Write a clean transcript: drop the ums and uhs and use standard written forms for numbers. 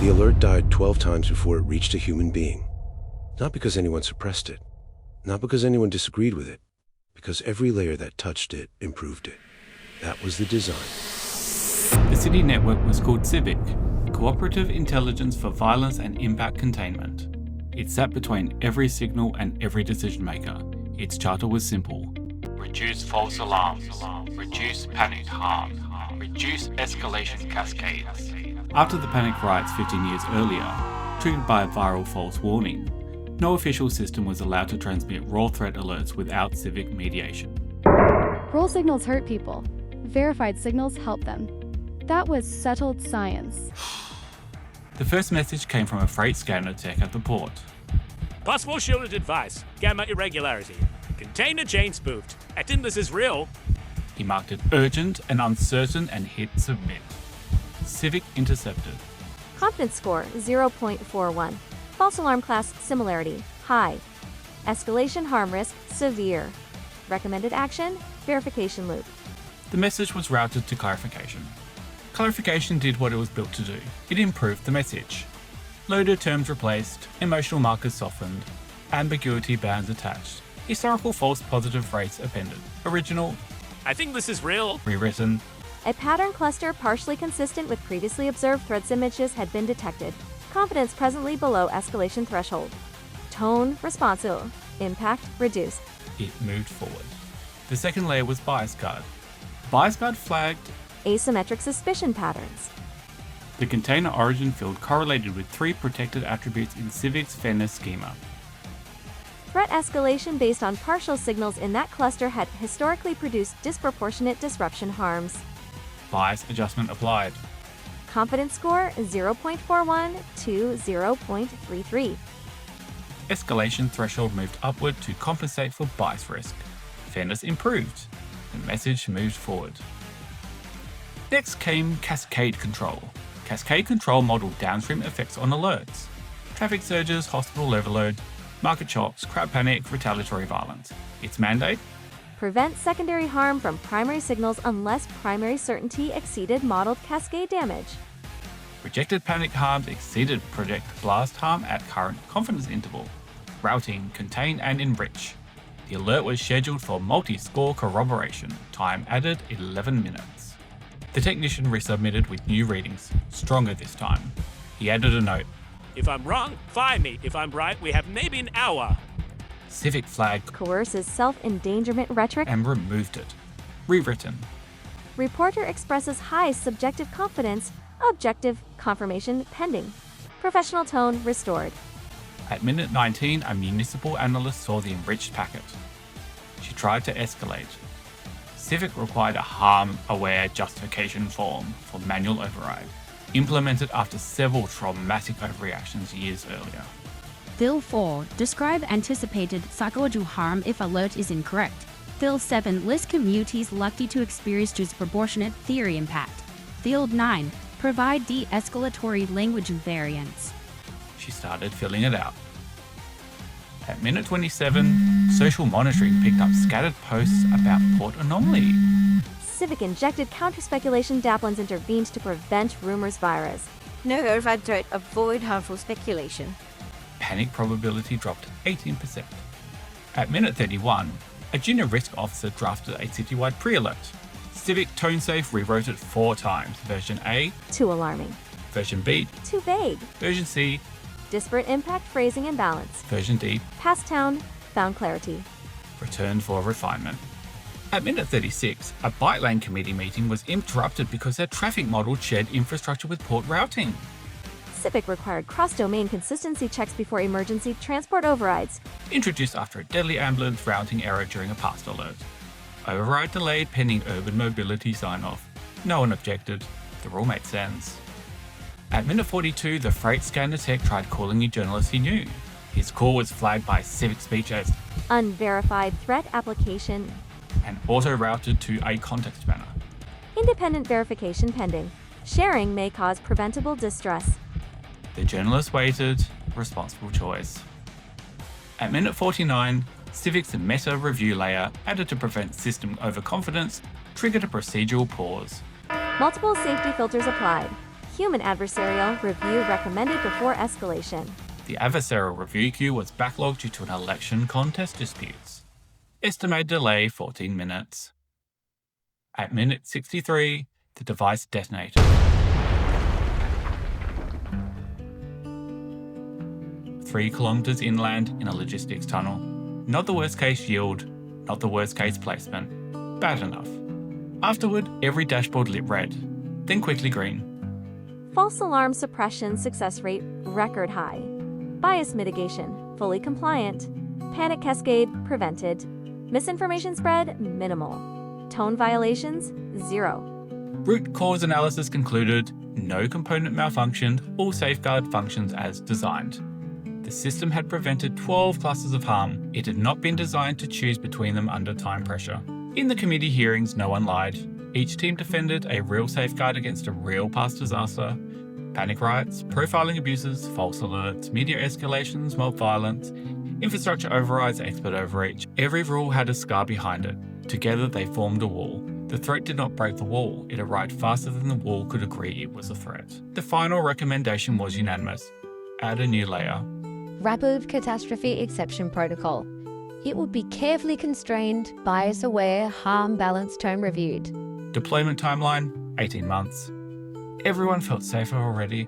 The alert died 12 times before it reached a human being. Not because anyone suppressed it, not because anyone disagreed with it, because every layer that touched it improved it. That was the design. The city network was called Civic, Cooperative Intelligence for Violence and Impact Containment. It sat between every signal and every decision maker. Its charter was simple: reduce false alarms, reduce panic harm, reduce escalation cascades. After the panic riots 15 years earlier, triggered by a viral false warning, no official system was allowed to transmit raw threat alerts without civic mediation. Roll signals hurt people. Verified signals help them. That was settled science. The first message came from a freight scanner tech at the port. Possible shielded advice. Gamma irregularity. Container chain spoofed. Acting this is real. He marked it urgent and uncertain and hit submit. Civic intercepted. Confidence score 0.41. False alarm class similarity high. Escalation harm risk severe. Recommended action verification loop. The message was routed to clarification. Clarification did what it was built to do. It improved the message. Loaded terms replaced, emotional markers softened, ambiguity bands attached, historical false positive rates appended, original, I think this is real. rewritten. A pattern cluster partially consistent with previously observed threat images had been detected. Confidence presently below escalation threshold. Tone responsive. Impact reduced. It moved forward. The second layer was bias guard. Bias guard flagged Asymmetric suspicion patterns. the container origin field correlated with 3 protected attributes in Civic's fairness schema. Threat escalation based on partial signals in that cluster had historically produced disproportionate disruption harms. Bias adjustment applied. Confidence score 0.41 to 0.33. Escalation threshold moved upward to compensate for bias risk. Fairness improved. The message moved forward. Next came Cascade Control. Cascade Control modeled downstream effects on alerts. Traffic surges, hospital overload, market shocks, crowd panic, retaliatory violence. Its mandate? Prevent secondary harm from primary signals unless primary certainty exceeded modeled cascade damage. Projected panic harms exceeded projected blast harm at current confidence interval. Routing, contain and enrich. The alert was scheduled for multi-score corroboration. Time added 11 minutes. The technician resubmitted with new readings, stronger this time. He added a note. If I'm wrong, fire me. If I'm right, we have maybe an hour. Civic flagged Coerces self-endangerment rhetoric. and removed it. Rewritten. Reporter expresses high subjective confidence. Objective confirmation pending. Professional tone restored. At minute 19, a municipal analyst saw the enriched packet. She tried to escalate. Civic required a harm-aware justification form for manual override, implemented after several traumatic overreactions years earlier. Fill 4. Describe anticipated psychological harm if alert is incorrect. Fill 7. List communities likely to experience disproportionate theory impact. Field 9. Provide de-escalatory language variants. She started filling it out. At minute 27, social monitoring picked up scattered posts about port anomaly. Civic injected counter-speculation. Daplins intervened to prevent rumors virus. No verified threat. Avoid harmful speculation. Panic probability dropped 18%. At minute 31, a junior risk officer drafted a citywide pre-alert. Civic ToneSafe rewrote it 4 times. Version A, Too alarming. Version B, Too vague. Version C, Disparate impact phrasing and balance. Version D, Past town. Found clarity. returned for refinement. At minute 36, a bike lane committee meeting was interrupted because their traffic model shared infrastructure with port routing. Civic required cross-domain consistency checks before emergency transport overrides. Introduced after a deadly ambulance routing error during a past alert. Override delayed pending urban mobility sign-off. No one objected. The rule made sense. At minute 42, the freight scanner tech tried calling a journalist he knew. His call was flagged by Civic Speech as Unverified threat application. and auto-routed to a context banner. Independent verification pending. Sharing may cause preventable distress. The journalist waited. Responsible choice. At minute 49, Civic's meta review layer, added to prevent system overconfidence, triggered a procedural pause. Multiple safety filters applied. Human adversarial review recommended before escalation. The adversarial review queue was backlogged due to an election contest disputes. Estimated delay 14 minutes. At minute 63, the device detonated. 3 kilometers inland in a logistics tunnel. Not the worst case yield, not the worst case placement. Bad enough. Afterward, every dashboard lit red, then quickly green. False alarm suppression success rate record high. Bias mitigation fully compliant. Panic cascade prevented. Misinformation spread minimal. Tone violations 0. Root cause analysis concluded no component malfunctioned, all safeguard functions as designed. The system had prevented 12 clusters of harm. It had not been designed to choose between them under time pressure. In the committee hearings, no one lied. Each team defended a real safeguard against a real past disaster. Panic riots, profiling abuses, false alerts, media escalations, mob violence, infrastructure overrides, expert overreach. Every rule had a scar behind it. Together they formed a wall. The threat did not break the wall. It arrived faster than the wall could agree it was a threat. The final recommendation was unanimous. Add a new layer. Rapid Catastrophe Exception Protocol. It would be carefully constrained, bias-aware, harm-balanced tone reviewed. Deployment timeline, 18 months. Everyone felt safer already.